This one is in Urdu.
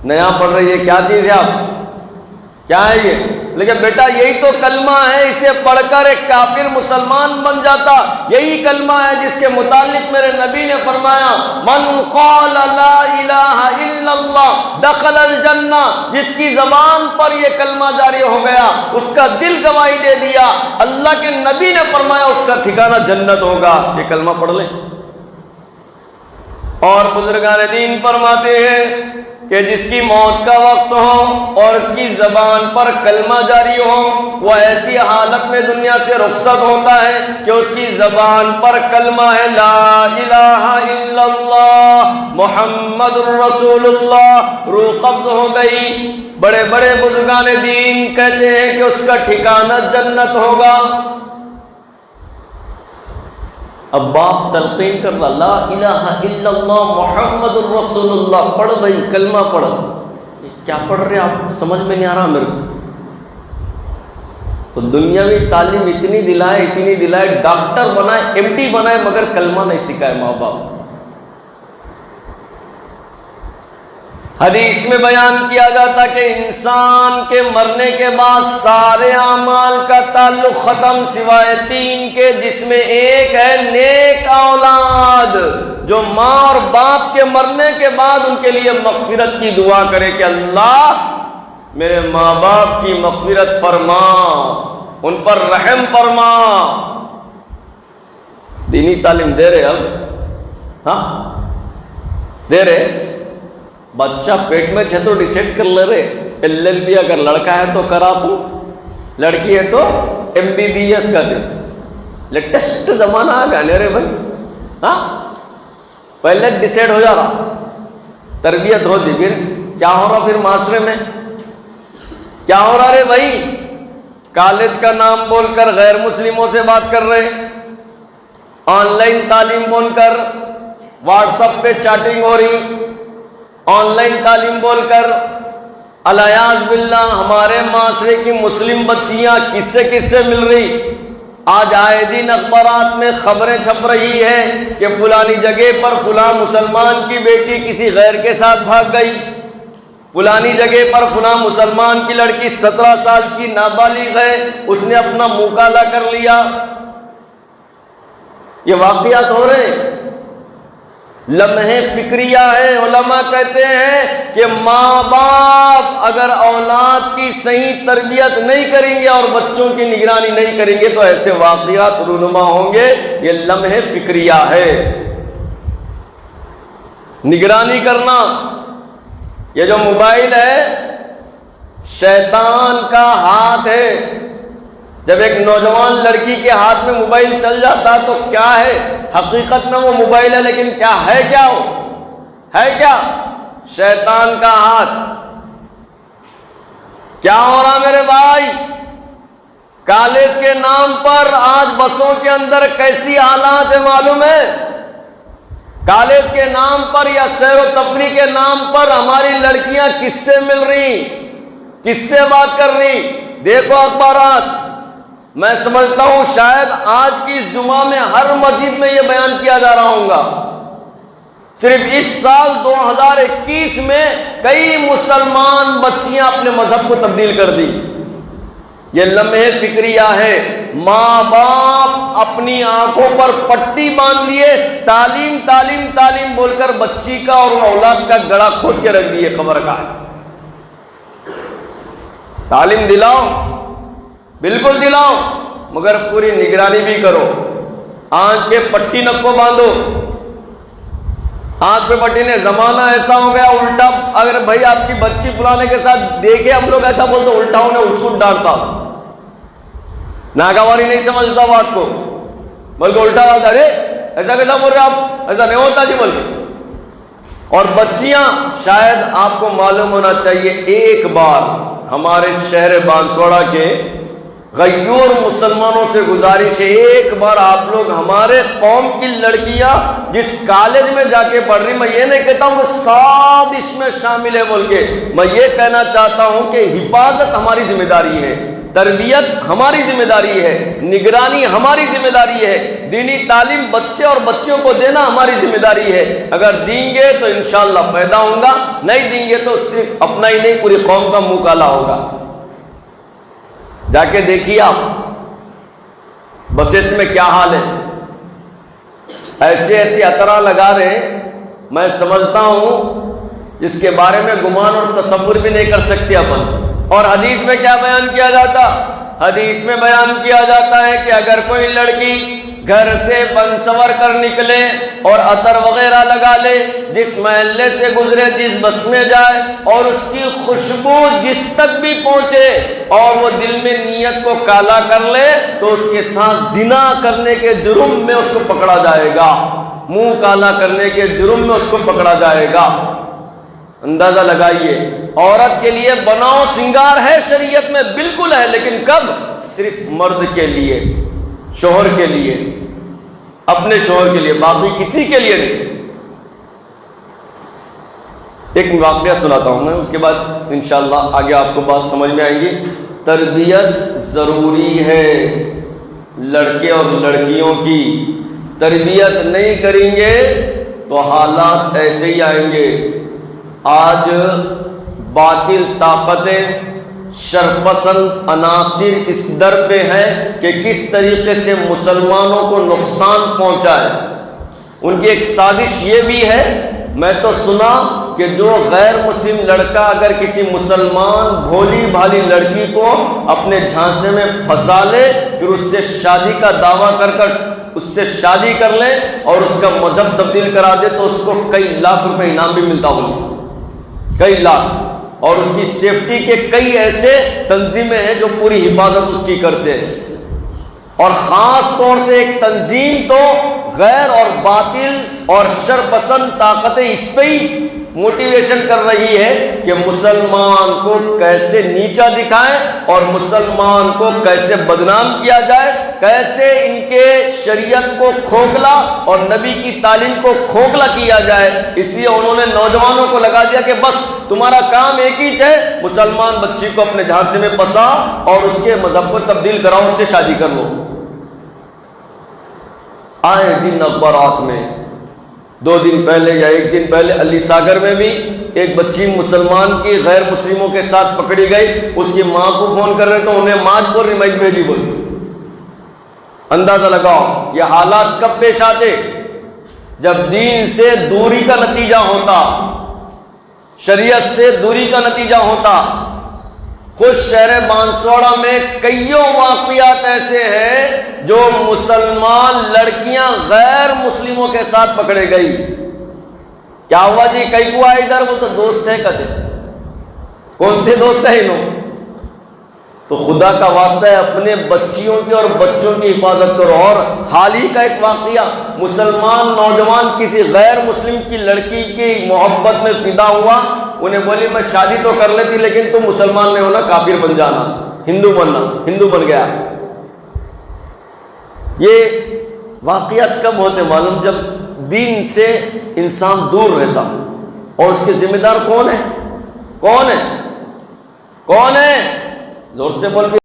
نیا پڑھ رہی ہے، کیا چیز ہے آپ، کیا ہے یہ؟ لیکن بیٹا یہی تو کلمہ ہے، اسے پڑھ کر ایک کافر مسلمان بن جاتا۔ یہی کلمہ ہے جس کے متعلق میرے نبی نے فرمایا من قال لا الہ الا اللہ دخل الجنہ، جس کی زبان پر یہ کلمہ جاری ہو گیا، اس کا دل گواہی دے دیا، اللہ کے نبی نے فرمایا اس کا ٹھکانہ جنت ہوگا۔ یہ کلمہ پڑھ لیں۔ اور بزرگان دین فرماتے ہیں کہ جس کی موت کا وقت ہو اور اس کی زبان پر کلمہ جاری ہو، وہ ایسی حالت میں دنیا سے رخصت ہوتا ہے کہ اس کی زبان پر کلمہ ہے لا الہ الا اللہ محمد الرسول اللہ، روح قبض ہو گئی۔ بڑے بڑے بزرگان دین کہتے ہیں کہ اس کا ٹھکانہ جنت ہوگا۔ اب باپ تلقین کر رہا لا الہ الا اللہ محمد الرسول اللہ، پڑھ بھائی کلمہ پڑھ۔ کیا پڑھ رہے آپ، سمجھ میں نہیں آ رہا میرے کو۔ تو دنیاوی تعلیم اتنی دلائے، ڈاکٹر بنائے، ایم ڈی بنائے، مگر کلمہ نہیں سکھائے ماں باپ۔ حدیث میں بیان کیا جاتا کہ انسان کے مرنے کے بعد سارے اعمال کا تعلق ختم سوائے 3 کے، جس میں ایک ہے نیک اولاد، جو ماں اور باپ کے مرنے کے بعد ان کے لیے مغفرت کی دعا کرے کہ اللہ میرے ماں باپ کی مغفرت فرما، ان پر رحم فرما۔ دینی تعلیم دے رہے اب، ہاں دے رہے۔ بچہ پیٹ میں ہے تو ڈیسائیڈ کر لے رہے LLB، اگر لڑکا ہے تو کرا تو، لڑکی ہے تو MBBS کا دے۔ لیٹسٹ زمانہ آ گیا میرے بھائی، ہاں پہلے ڈیسائیڈ ہو جا رہا، تربیت ہوتی، پھر کیا ہو رہا، پھر معاشرے میں کیا ہو رہا رے بھائی، کالج کا نام بول کر غیر مسلموں سے بات کر رہے، آن لائن تعلیم بول کر واٹس ایپ پہ چیٹنگ ہو رہی، آن لائن تعلیم بول کر الیاذ باللہ ہمارے معاشرے کی مسلم بچیاں کس سے مل رہی۔ آج آئے دن اخبارات میں خبریں چھپ رہی ہے کہ فلانی جگہ پر فلاں مسلمان کی بیٹی کسی غیر کے ساتھ بھاگ گئی، فلانی جگہ پر فلاں مسلمان کی لڑکی 17 سال کی نابالغ ہے، اس نے اپنا منہ کالا کر لیا۔ یہ واقعات ہو رہے ہیں، لمحے فکریہ ہے۔ علماء کہتے ہیں کہ ماں باپ اگر اولاد کی صحیح تربیت نہیں کریں گے اور بچوں کی نگرانی نہیں کریں گے تو ایسے واقعات رونما ہوں گے۔ یہ لمحے فکریہ ہے، نگرانی کرنا۔ یہ جو موبائل ہے شیطان کا ہاتھ ہے۔ جب ایک نوجوان لڑکی کے ہاتھ میں موبائل چل جاتا تو کیا ہے، حقیقت میں وہ موبائل ہے، لیکن کیا ہے، کیا وہ ہے، کیا شیطان کا ہاتھ۔ کیا ہو رہا میرے بھائی، کالج کے نام پر آج بسوں کے اندر کیسی حالات ہے معلوم ہے۔ کالج کے نام پر یا سیر و تفریح کے نام پر ہماری لڑکیاں کس سے مل رہی، کس سے بات کر رہی، دیکھو اخبارات۔ میں سمجھتا ہوں شاید آج کی اس جمعہ میں ہر مسجد میں یہ بیان کیا جا رہا ہوگا۔ صرف اس سال 2021 میں کئی مسلمان بچیاں اپنے مذہب کو تبدیل کر دی۔ یہ لمحے فکریہ ہے۔ ماں باپ اپنی آنکھوں پر پٹی باندھ دیے، تعلیم تعلیم تعلیم بول کر بچی کا اور اولاد کا گڑا کھود کے رکھ دیے۔ خبر کا تعلیم دلاؤ، بالکل دلاؤ، مگر پوری نگرانی بھی کرو۔ آنکھ پہ پٹی نک کو باندھو، آنکھ پہ پٹی نے زمانہ ایسا ہو گیا الٹا۔ اگر بھائی آپ کی بچی فلانے کے ساتھ دیکھے، ہم لوگ ایسا بولتے الٹا انہیں اس کو ڈانٹتا، ناگواری نہیں سمجھتا بات کو، بلکہ الٹا بات، ارے ایسا کیسا بول رہے آپ، ایسا نہیں ہوتا جی بلکہ۔ اور بچیاں، شاید آپ کو معلوم ہونا چاہیے، ایک بار ہمارے شہر بانسواڑا کے غیور مسلمانوں سے گزارش ہے، ایک بار آپ لوگ ہمارے قوم کی لڑکیاں جس کالج میں جا کے پڑھ رہی، میں یہ نہیں کہتا ہوں کہ سب اس میں شامل ہے بول کے، میں یہ کہنا چاہتا ہوں کہ حفاظت ہماری ذمہ داری ہے، تربیت ہماری ذمہ داری ہے، نگرانی ہماری ذمہ داری ہے، دینی تعلیم بچے اور بچیوں کو دینا ہماری ذمہ داری ہے۔ اگر دیں گے تو انشاءاللہ پیدا ہوں گا، نہیں دیں گے تو صرف اپنا ہی نہیں پوری قوم کا منہ کالا ہوگا۔ جا کے دیکھیے آپ بسیس میں کیا حال ہے، ایسے ایسے اطراء لگا رہے، میں سمجھتا ہوں جس کے بارے میں گمان اور تصور بھی نہیں کر سکتے اپن۔ اور حدیث میں کیا بیان کیا جاتا؟ حدیث میں بیان کیا جاتا ہے کہ اگر کوئی لڑکی گھر سے بنسور کر نکلے اور عطر وغیرہ لگا لے، جس محلے سے گزرے، جس بس میں جائے، اور اس کی خوشبو جس تک بھی پہنچے اور وہ دل میں نیت کو کالا کر لے، تو اس کے ساتھ زنا کرنے کے جرم میں اس کو پکڑا جائے گا، منہ کالا کرنے کے جرم میں اس کو پکڑا جائے گا۔ اندازہ لگائیے، عورت کے لیے بناؤ سنگار ہے شریعت میں، بالکل ہے، لیکن کب؟ صرف مرد کے لیے، شوہر کے لیے، اپنے شوہر کے لیے، باقی کسی کے لیے نہیں۔ ایک واقعہ سناتا ہوں میں، اس کے بعد انشاءاللہ آگے آپ کو بات سمجھ میں آئے گی۔ تربیت ضروری ہے، لڑکے اور لڑکیوں کی تربیت نہیں کریں گے تو حالات ایسے ہی آئیں گے۔ آج باطل طاقتیں، شرپسند عناصر اس در پہ ہیں کہ کس طریقے سے مسلمانوں کو نقصان پہنچائے۔ ان کی ایک سازش یہ بھی ہے، میں تو سنا کہ جو غیر مسلم لڑکا اگر کسی مسلمان بھولی بھالی لڑکی کو اپنے جھانسے میں پھنسا لے، پھر اس سے شادی کا دعویٰ کر اس سے شادی کر لے اور اس کا مذہب تبدیل کرا دے تو اس کو کئی لاکھ روپے انعام بھی ملتا ہوگا، کئی لاکھ۔ اور اس کی سیفٹی کے کئی ایسے تنظیمیں ہیں جو پوری حفاظت اس کی کرتے ہیں، اور خاص طور سے ایک تنظیم تو غیر اور باطل اور شرپسند طاقتیں اس پہ ہی موٹیویشن کر رہی ہے کہ مسلمان کو کیسے نیچا دکھائیں اور مسلمان کو کیسے بدنام کیا جائے، کیسے ان کے شریعت کو کھوکھلا اور نبی کی تعلیم کو کھوکھلا کیا جائے۔ اس لیے انہوں نے نوجوانوں کو لگا دیا کہ بس تمہارا کام ایک ہی ہے، مسلمان بچی کو اپنے جھانسے میں پھنسا اور اس کے مذہب کو تبدیل کراؤ، اس سے شادی کر لو۔ آئے دن اخبارات میں 2 دن پہلے یا 1 دن پہلے علی ساگر میں بھی ایک بچی مسلمان کی غیر مسلموں کے ساتھ پکڑی گئی، اس کی ماں کو فون کر رہے تو انہیں ماں کو ریمائج بھیجی بولی۔ اندازہ لگاؤ یہ حالات کب پیش آتے؟ جب دین سے دوری کا نتیجہ ہوتا، شریعت سے دوری کا نتیجہ ہوتا۔ خود شہر بانسوڑا میں کئیوں واقعات ایسے ہیں جو مسلمان لڑکیاں غیر مسلموں کے ساتھ پکڑے گئی۔ کیا ہوا جی؟ کئی کو آئے ادھر، وہ تو دوست ہے کہتے۔ کون سے دوست ہیں انہوں؟ تو خدا کا واسطہ ہے اپنے بچیوں کی اور بچوں کی حفاظت کرو۔ اور حال ہی کا ایک واقعہ، مسلمان نوجوان کسی غیر مسلم کی لڑکی کی محبت میں فدا ہوا، انہیں بولی میں شادی تو کر لیتی لیکن تم مسلمان نہیں ہونا، کافر بن جانا، ہندو بننا، ہندو بن گیا۔ یہ واقعات کب ہوتے معلوم؟ جب دین سے انسان دور رہتا۔ اور اس کے ذمہ دار کون ہے؟ کون ہے؟ کون ہے؟ زور سے بول کے